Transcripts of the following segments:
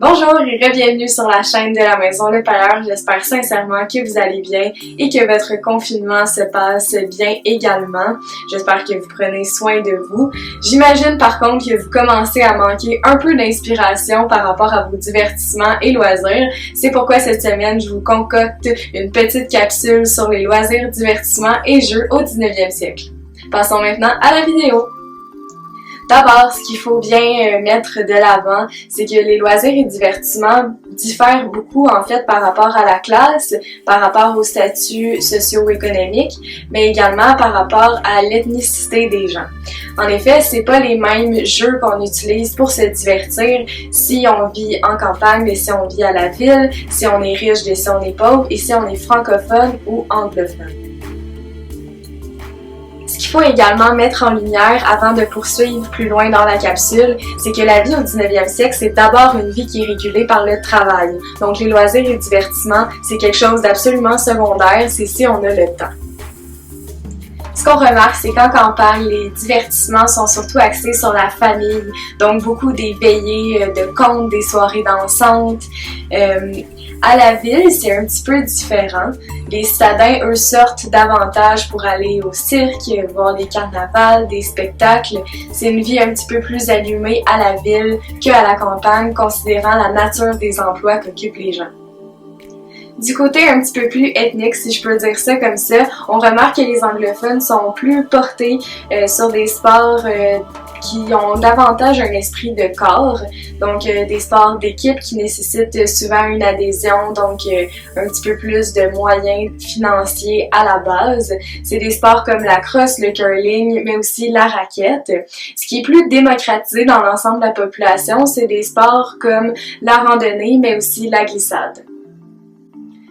Bonjour et bienvenue sur la chaîne de la Maison Le Pailleur. J'espère sincèrement que vous allez bien et que votre confinement se passe bien également. J'espère que vous prenez soin de vous. J'imagine par contre que vous commencez à manquer un peu d'inspiration par rapport à vos divertissements et loisirs. C'est pourquoi cette semaine, je vous concocte une petite capsule sur les loisirs, divertissements et jeux au 19e siècle. Passons maintenant à la vidéo. D'abord, ce qu'il faut bien mettre de l'avant, c'est que les loisirs et divertissements diffèrent beaucoup en fait par rapport à la classe, par rapport au statut socio-économique, mais également par rapport à l'ethnicité des gens. En effet, c'est pas les mêmes jeux qu'on utilise pour se divertir si on vit en campagne et si on vit à la ville, si on est riche et si on est pauvre et si on est francophone ou anglophone. Ce qu'il faut également mettre en lumière avant de poursuivre plus loin dans la capsule, c'est que la vie au 19e siècle, c'est d'abord une vie qui est régulée par le travail. Donc les loisirs et le divertissement, c'est quelque chose d'absolument secondaire, c'est si on a le temps. Ce qu'on remarque, c'est qu'en campagne, les divertissements sont surtout axés sur la famille, donc beaucoup des veillées de contes, des soirées dansantes. À la ville, c'est un petit peu différent. Les citadins, eux, sortent davantage pour aller au cirque, voir des carnavals, des spectacles. C'est une vie un petit peu plus allumée à la ville qu'à la campagne, considérant la nature des emplois qu'occupent les gens. Du côté un petit peu plus ethnique, si je peux dire ça comme ça, on remarque que les anglophones sont plus portés sur des sports qui ont davantage un esprit de corps, donc des sports d'équipe qui nécessitent souvent une adhésion, donc un petit peu plus de moyens financiers à la base. C'est des sports comme la crosse, le curling, mais aussi la raquette. Ce qui est plus démocratisé dans l'ensemble de la population, c'est des sports comme la randonnée, mais aussi la glissade.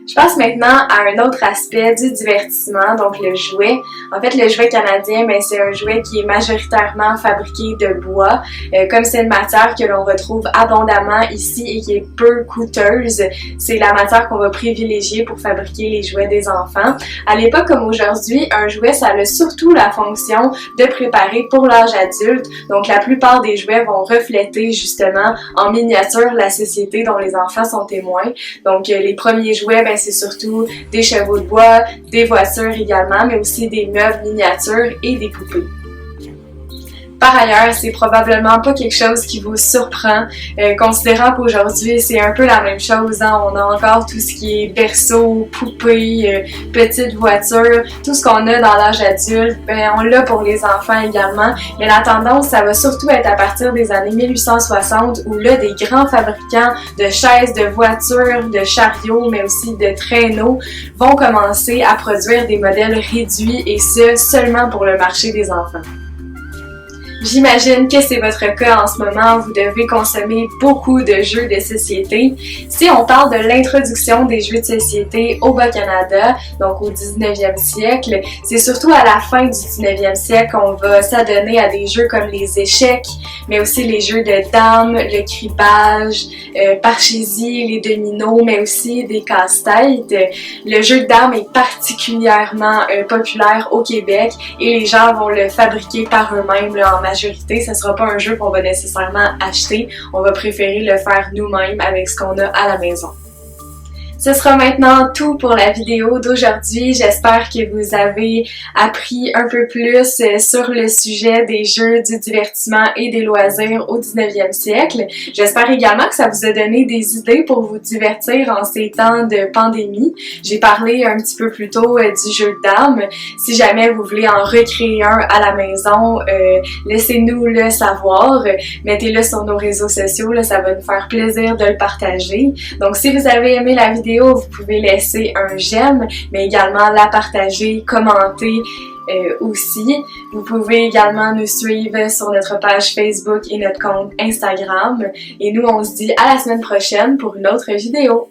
Je passe maintenant à un autre aspect du divertissement, donc le jouet. En fait, le jouet canadien, c'est un jouet qui est majoritairement fabriqué de bois. Comme c'est une matière que l'on retrouve abondamment ici et qui est peu coûteuse, c'est la matière qu'on va privilégier pour fabriquer les jouets des enfants. À l'époque comme aujourd'hui, un jouet, ça a surtout la fonction de préparer pour l'âge adulte. Donc, la plupart des jouets vont refléter justement en miniature la société dont les enfants sont témoins. Donc, les premiers jouets, c'est surtout des chevaux de bois, des voitures également, mais aussi des meubles miniatures et des poupées. Par ailleurs, c'est probablement pas quelque chose qui vous surprend, considérant qu'aujourd'hui, c'est un peu la même chose. On a encore tout ce qui est berceau, poupée, petites voitures, tout ce qu'on a dans l'âge adulte, on l'a pour les enfants également. Mais la tendance, ça va surtout être à partir des années 1860, où là, des grands fabricants de chaises, de voitures, de chariots, mais aussi de traîneaux, vont commencer à produire des modèles réduits, et ce, seulement pour le marché des enfants. J'imagine que c'est votre cas en ce moment, vous devez consommer beaucoup de jeux de société. Si on parle de l'introduction des jeux de société au Bas-Canada, donc au 19e siècle, c'est surtout à la fin du 19e siècle qu'on va s'adonner à des jeux comme les échecs, mais aussi les jeux de dames, le cribbage, parchésie, les dominos, mais aussi des casse-têtes. Le jeu de dames est particulièrement populaire au Québec et les gens vont le fabriquer par eux-mêmes en majorité. Ce ne sera pas un jeu qu'on va nécessairement acheter. On va préférer le faire nous-mêmes avec ce qu'on a à la maison. Ce sera maintenant tout pour la vidéo d'aujourd'hui. J'espère que vous avez appris un peu plus sur le sujet des jeux, du divertissement et des loisirs au 19e siècle. J'espère également que ça vous a donné des idées pour vous divertir en ces temps de pandémie. J'ai parlé un petit peu plus tôt du jeu de dames. Si jamais vous voulez en recréer un à la maison, laissez-nous le savoir. Mettez-le sur nos réseaux sociaux, là, ça va nous faire plaisir de le partager. Donc, si vous avez aimé la vidéo, vous pouvez laisser un j'aime, mais également la partager, commenter aussi. Vous pouvez également nous suivre sur notre page Facebook et notre compte Instagram. Et nous, on se dit à la semaine prochaine pour une autre vidéo.